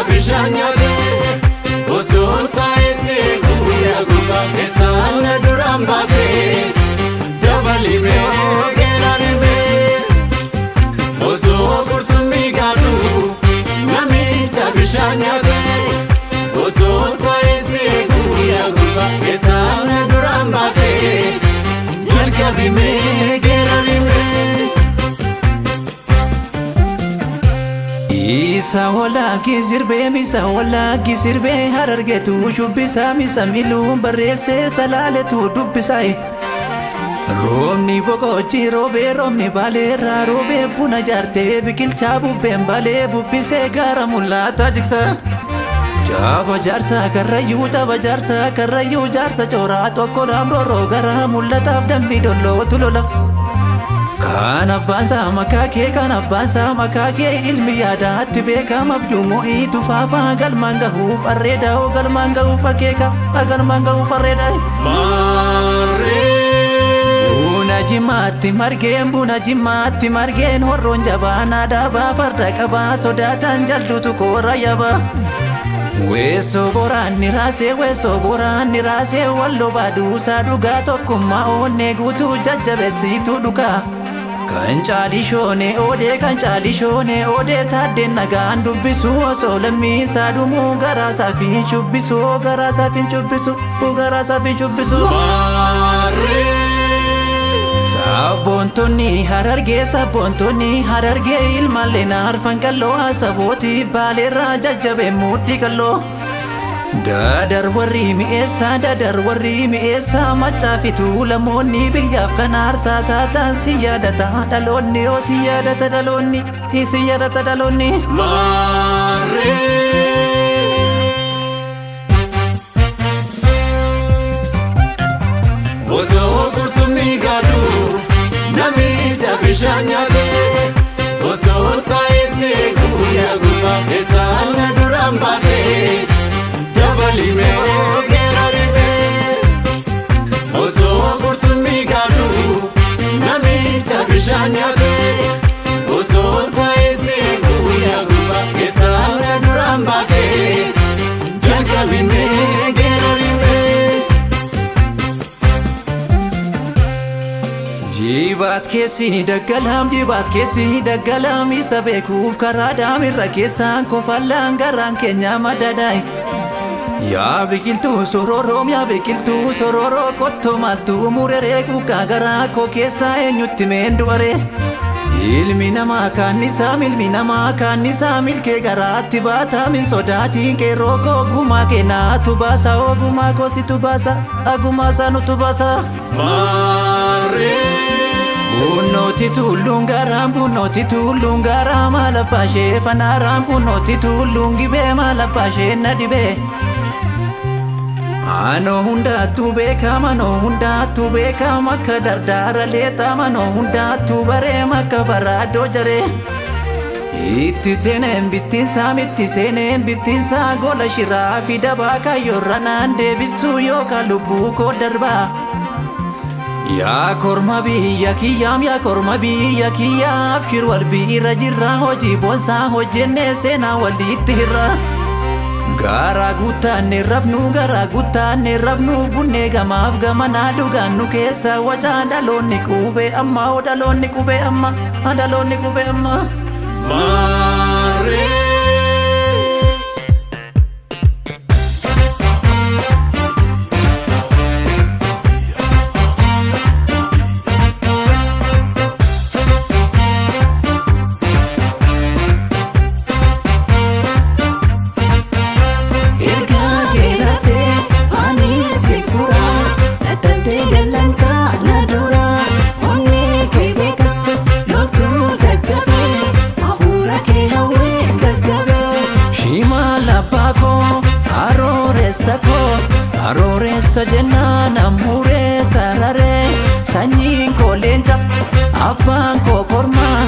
bishaanyate Osoon taa'esee guyyaa gubbaa keessaan na duraan baatee dabalime geerarime Osoo qurxummii gaadhu namicha bishaanyate Osoon taa'esee guyyaa gubbaa keessaan na duraan baatee jalqabime geerarime Isa wala kisirbe misa wala kisirbe harargetu shubbisa misa miluun barreesse salaaletu dubbisai Roobni boqochi roobni baleerra roobe buna jaarte biqilchaa bubbeen balee bubbisee gara mul'ata jiksa Jaba jaarsa karrayyuu jaarsa cooraa tokko dhaamrooroo gara mul'ataaf dambii dolloo tulola Kan abbaan saa makaakee ilmi yaadaatti beekama abjuumoo itti faafaa galmaan gahuuf arreeda galmaan gahuuf akeeka galmaan gahuuf arreeda Buna jimaatti margeen horroon jabaa naadaabaa farda qabaa sodaatan jalduutu koora yabaa Weessoo boraanni raasee walloo baaduusaa dhugaa tokkummaa oonnee guutuu jajjabeessituu dhugaa Kan caalishoone oodee taaddeen nagaan dubbisu osoo lammiisaa dhumuu garaasaaf hin shubbisu Sabboontonni harargee ilmaallee naarfan qalloo asabootii baaleerraa jajjabee mudhii qalloo Dadar warri mi'eessaa macaafitu lamoonni biyyaaf kan aarsaa taatan si yaadata dhaloonni si yaadata dhaloonni Osoo qurxummii gaadhu namicha bishaanyate Osoo taa'esee guyyaa gubbaa keessaan na duraan baatee dabalime geerarime Osoo qurxummii gaadhu namicha bishaanyate Osoo taa'esee guyyaa gubbaa keessaan na duraan baatee jalqabime geerarime Jibaat keessi daggalaam isa beekuuf karaa daamirra keessaan kofallaan garaan keenya madadaay Yaa biqiltuu sororoo qottoo maaltuu mureree kukaa garaa koo keessaa eenyutti meendu'aree Ilmi namaa kaannisaa milkee garaatti baataa min sodaatiin qeerroo koo ogumaa kennaatu baasa ogumaa koositu baasa agumaa saanutu baasa Bunnooti tulluun garaa maal abbaashee fanaaraan bunnooti tulluun gibee maal abbaashee na dhibee Anoo hundaattuu beekama akka dardaara leexaa manoo hundaattuu bareema akka baraadoo jaree Itti seeneen bittinsaa gola shiraa fi dabaa kaayyoorra naan deebisuu yookaan lubbuu koo darbaa Yaa korma biyya kiyyaa abshir wal biirra jirra hojii boonsaa hojjennee seenaa walitti hirra Garaa guuttaanne rafnu bunnee gamaaf gamanaa dhugaannu keessa wacaa dhaloonni qubee amma Arooressa jennaan ammuuree sararee sanyiin koo leenca abbaan koo kormaa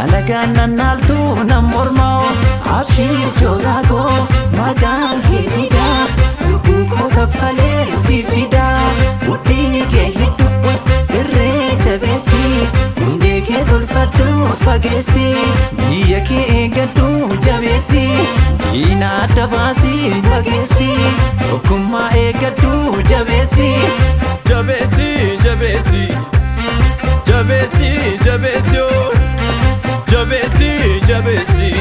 alagaan nannaaltuu nan mormaa abshii jooraa koo maqaan kee fidaa lubbuu koo kaffalee si fidaa mudhii kee hedduu irree jabeessi hundee kee tolfadhu fageessi biyya kee eeggadhu jabeessi diina adda baasii fageessi tokkummaa eeggadhu jabeessi. Jabeessi jabeessi jabeessi jabeessi jabeessi jabeessi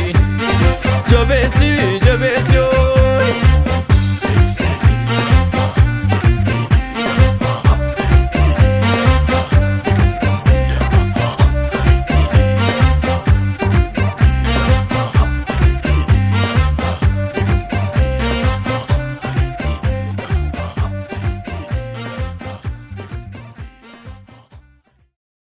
jabeessi